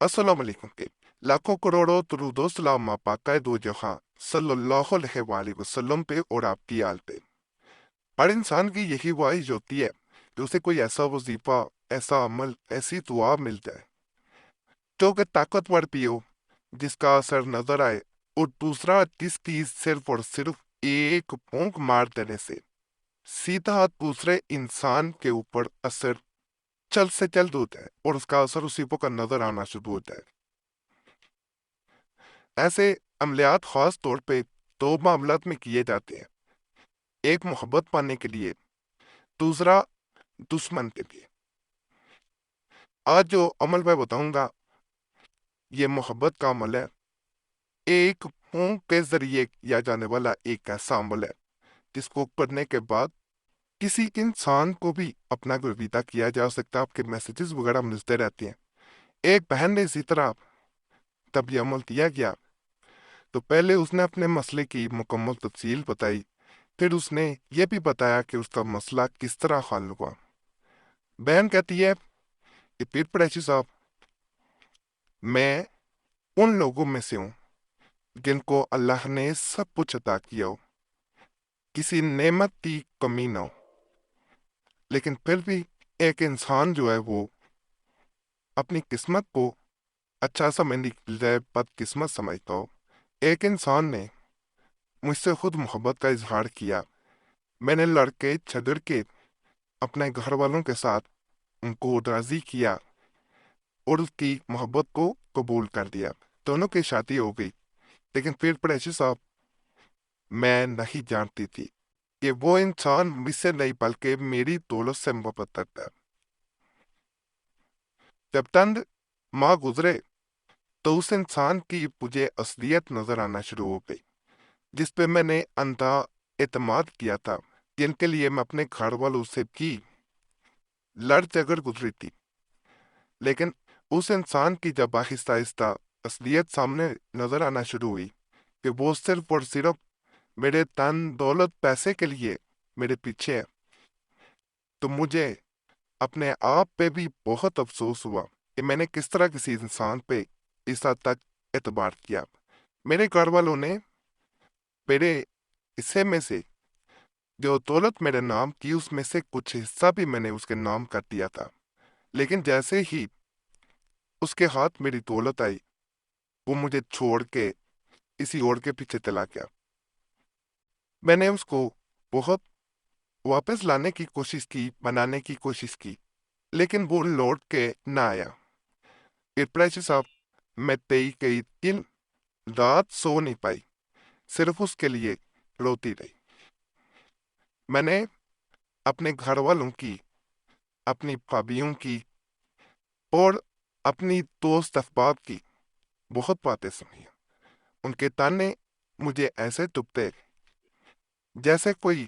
अस्सलाम वालेकुम के लाखों करोड़ों दरूदो सलाम पाका दो जहां सल्लल्लाहु अलैहि वसल्लम पे और आपकी आल पे। हर इंसान की यही ख्वाहिश होती है कि उसे कोई ऐसा वजीफा, ऐसा अमल, ऐसी दुआ मिल जाए जो कि ताकतवर भी हो, जिसका असर नजर आए, और दूसरा जिसकी सिर्फ और सिर्फ एक फूंक मार देने से सीधा दूसरे इंसान के ऊपर असर जल्द से जल्द हो जाए और उसका असर उसी पर नजर आना शुरू हो जाए। ऐसे अमलियात खास तौर पे दो मामलात में किए जाते हैं, एक मोहब्बत पाने के लिए, दूसरा दुश्मन के लिए। आज जो अमल मैं बताऊंगा ये मोहब्बत का अमल है। एक फूंक के जरिए किया जाने वाला एक ऐसा अमल है जिसको करने के बाद किसी इंसान को भी अपना अलविदा किया जा सकता है। आपके मैसेजेस वगैरह मिलते रहते हैं। एक बहन ने इसी तरह तब ये अमल किया गया तो पहले उसने अपने मसले की मुकम्मल तफसील बताई, फिर उसने ये भी बताया कि उसका मसला किस तरह हल हुआ। बहन कहती है कि पीर कुरैशी साहब, मैं उन लोगों में से हूँ जिनको अल्लाह ने सब कुछ अता किया हो, किसी नेमत की कमी ना हो, लेकिन फिर भी एक इंसान जो है वो अपनी किस्मत को अच्छा समझने की बजाय बदकिस्मत समझता हो। एक इंसान ने मुझसे खुद मोहब्बत का इजहार किया। मैंने लड़के झगड़ के अपने घर वालों के साथ उनको राजी किया और उसकी मोहब्बत को कबूल कर दिया। दोनों की शादी हो गई। लेकिन फिर कुरैशी साहब, मैं नहीं जानती थी कि वो इंसान मुझसे नहीं बल्कि मेरी दौलत से मोहब्बत करता है। जब चंद माह गुजरे तो उस इंसान की मुझे असलियत नजर आना शुरू हो गई, जिस पे मैंने अंधा एतमाद किया था, जिनके लिए मैं अपने घर वालों से भी लड़ झगड़ गुजरी थी। लेकिन उस इंसान की जब आहिस्ता आहिस्ता असलियत सामने नजर आना शुरू हुई कि वो सिर्फ और सिर्फ मेरे धन दौलत पैसे के लिए मेरे पीछे है, तो मुझे अपने आप पे भी बहुत अफसोस हुआ कि मैंने किस तरह किसी इंसान पे इस हद तक एतबार किया। मेरे घर वालों ने मेरे हिस्से में से जो दौलत मेरे नाम की उसमें से कुछ हिस्सा भी मैंने उसके नाम कर दिया था। लेकिन जैसे ही उसके हाथ मेरी दौलत आई, वो मुझे छोड़ के किसी और के पीछे चला गया। मैंने उसको बहुत वापस लाने की कोशिश की, बनाने की कोशिश की, लेकिन वो लौट के ना आया। फिर कुरैशी साहब, मैं तेई कई दिन रात सो नहीं पाई, सिर्फ उसके लिए रोती रही। मैंने अपने घर वालों की, अपनी भाभीयों की और अपनी दोस्त अहबाब की बहुत बातें सुनी। उनके ताने मुझे ऐसे चुभते जैसे कोई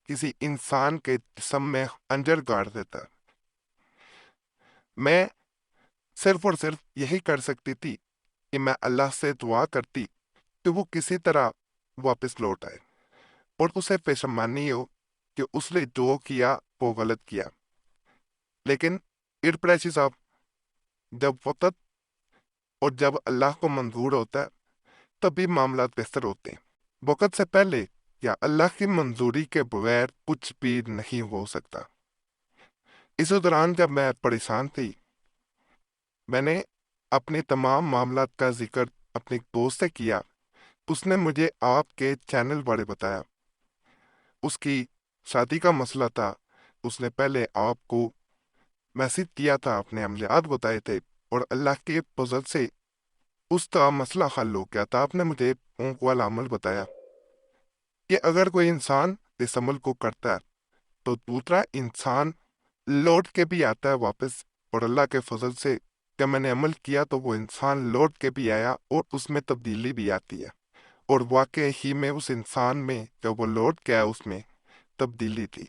किसी इंसान के जिस्म में खंजर गाड़ देता। मैं सिर्फ और सिर्फ यही कर सकती थी कि मैं अल्लाह से दुआ करती कि वो किसी तरह वापस लौट आए और उसे पेशमानी हो कि उसने जो किया वो गलत किया। लेकिन फिर कुरैशी साहब, जब वक़्त और जब अल्लाह को मंजूर होता है तभी मामला बेहतर होते हैं। वक़्त से पहले या अल्लाह की मंजूरी के बगैर कुछ भी नहीं हो सकता। इस दौरान जब मैं परेशान थी, मैंने अपने तमाम मामलात का जिक्र अपने दोस्त से किया। उसने मुझे आपके चैनल बारे बताया। उसकी शादी का मसला था। उसने पहले आपको मैसेज किया था, अपने अमलियात बताए थे और अल्लाह के फजल से उसका मसला हल हो गया था। आपने मुझे ऊँट वाला अमल बताया कि अगर कोई इंसान इस अमल को करता है तो दूसरा इंसान लौट के भी आता है वापस। और अल्लाह के फजल से जब मैंने अमल किया तो वो इंसान लौट के भी आया और उसमें तब्दीली भी आती है। और वाकई ही में उस इंसान में जब वो लौट के आया उसमें तब्दीली थी।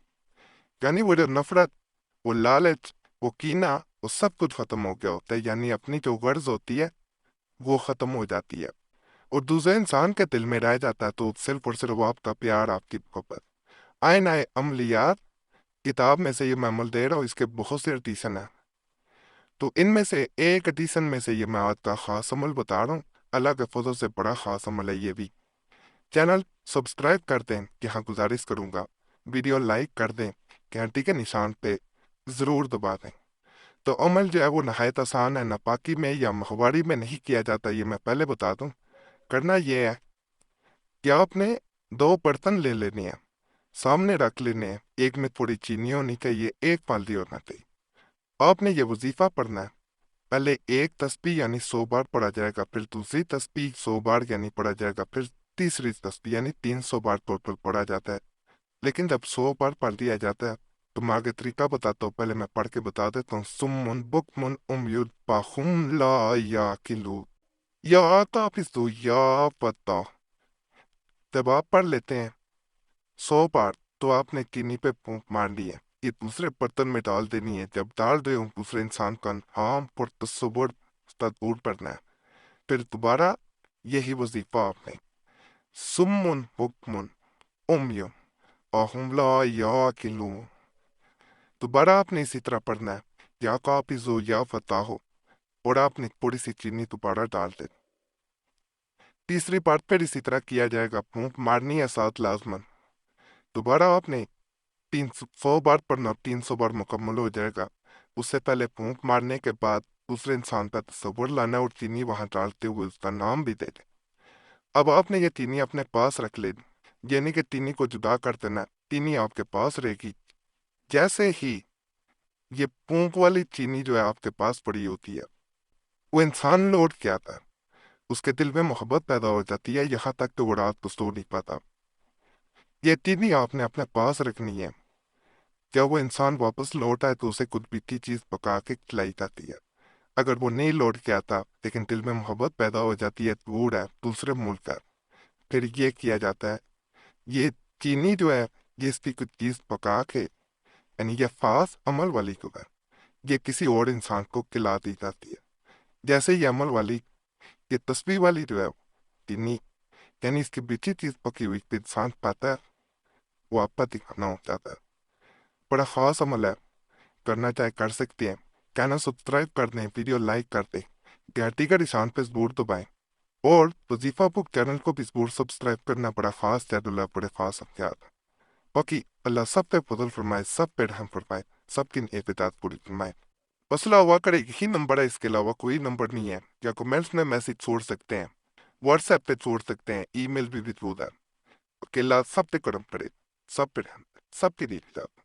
यानी वो जो नफरत, वो लालच, वो कीना, वो सब कुछ खत्म हो गया होता है। यानी अपनी जो गर्ज होती है वो खत्म हो जाती है और दूसरे इंसान के दिल में रह जाता है तो सिर्फ और सिर्फ आपका प्यार, आपकी मोहब्बत। आए नए अमलियात किताब में से ये मैं अमल दे रहा हूँ, इसके बहुत से एडिशन है। تو ان میں سے ایک ایڈیشن میں سے یہ میں آج کا خاص عمل بتا رہا ہوں، اللہ کے فضل سے بڑا خاص عمل ہے یہ بھی۔ چینل سبسکرائب کر دیں کہ ہاں گزارش کروں گا، ویڈیو لائک کر دیں کہ گھنٹی کے نشان پہ ضرور دبا دیں۔ تو عمل جو ہے وہ نہایت آسان ہے، ناپاکی میں یا مخواری میں نہیں کیا جاتا، یہ میں پہلے بتا دوں۔ کرنا یہ ہے کہ آپ نے 2 برتن لے لینے ہیں، سامنے رکھ لینے ہیں، ایک میں تھوڑی چینی ہونی چاہیے، ایک بالدی ہونا چاہیے۔ آپ نے یہ وظیفہ پڑھنا ہے، پہلے ایک تسبیح یعنی 100 بار پڑھا جائے گا، پھر دوسری تسبیح 100 بار یعنی پڑھا جائے گا، پھر تیسری تسبیح یعنی 300 بار ٹوٹل پڑھا جاتا ہے۔ لیکن جب 100 بار پڑھ دیا جاتا ہے تو میں آگے طریقہ بتاتا ہوں، پہلے میں پڑھ کے بتا دیتا ہوں۔ سمن بکمن امیود باہم لا یاقلون، یا تافزو یا پتا۔ جب آپ پڑھ لیتے ہیں 100 بار تو آپ نے چینی پہ پھونک مارنی ہے، یہ دوسرے برتن میں ڈال دینی ہے۔ جب ڈال دے ہوں دوسرے انسان کا ہام پر تصور تدبور پڑھنا ہے، پھر دوبارہ یہی وظیفہ آپ نے، سمن بکمن امیون باہم لا یاقلون، دوبارہ آپ نے اسی طرح پڑھنا ہے، یا قابضو یا فتح ہو، اور آپ نے تھوڑی سی چینی دوبارہ ڈال دے۔ تیسری بار پھر اسی طرح کیا جائے گا، پھونک مارنی ہے ساتھ لازمن۔ دوبارہ آپ نے 100 بار پڑھنا، 300 بار مکمل ہو جائے گا۔ اس سے پہلے پھونک مارنے کے بعد دوسرے انسان کا تصور لانا اور چینی وہاں ڈالتے ہوئے اس کا نام بھی دے دیں۔ اب آپ نے یہ چینی اپنے پاس رکھ لینی، یعنی کہ چینی کو جدا کر دینا، چینی آپ کے پاس رہے گی۔ جیسے ہی یہ پونک والی چینی جو ہے آپ کے پاس پڑی ہوتی ہے، وہ انسان لوٹ کے آتا ہے، اس کے دل میں محبت پیدا ہو جاتی ہے، یہاں تک کہ وہ رات کو سو نہیں پاتا۔ یہ چینی آپ نے اپنے پاس رکھنی ہے، جب وہ انسان واپس لوٹ آئے تو اسے کچھ میٹھی چیز پکا کے کھلائی جاتی ہے۔ اگر وہ نہیں لوٹ کے آتا لیکن دل میں محبت پیدا ہو جاتی ہے، دور ہے، دوسرے ملک ہے، پھر یہ کیا جاتا ہے، یہ چینی جو ہے یہ اس کی کچھ چیز پکا کے، یعنی یہ خاص عمل والی کو ہے، یہ کسی اور انسان کو کھلا دی جاتی ہے۔ جیسے یہ عمل والی، یہ تسبیح والی جو ہے چینی، یعنی اس کی میٹھی چیز پکی ہوئی پہ انسان پاتا ہے، وہ آپ کا دکھانا ہو جاتا ہے۔ بڑا خاص عمل ہے، کرنا چاہے کر سکتے ہیں۔ چینل سبسکرائب کر دیں، ویڈیو لائک کر دیں، گھنٹی کا نشان پہ ضرور دبائیں، اور وظیفہ بک چینل کو بھی ضرور سبسکرائب کرنا، بڑا خاص چینل ہے، بڑے خاص اختیار ہے۔ باقی اللہ سب پہ فضل فرمائے، سب پہ رحم فرمائے، سب کی اعتداد پوری فرمائے۔ مسئلہ ہوا کرے یہی نمبر ہے، اس کے علاوہ کوئی نمبر نہیں ہے، یا کمنٹس میں میسج چھوڑ سکتے ہیں، واٹس ایپ پہ چھوڑ سکتے ہیں، ای میل بھی موجود ہے۔ کہ اللہ سب پہ کرم کرے، سب پہ رحم کرے، سب کی اعتداد۔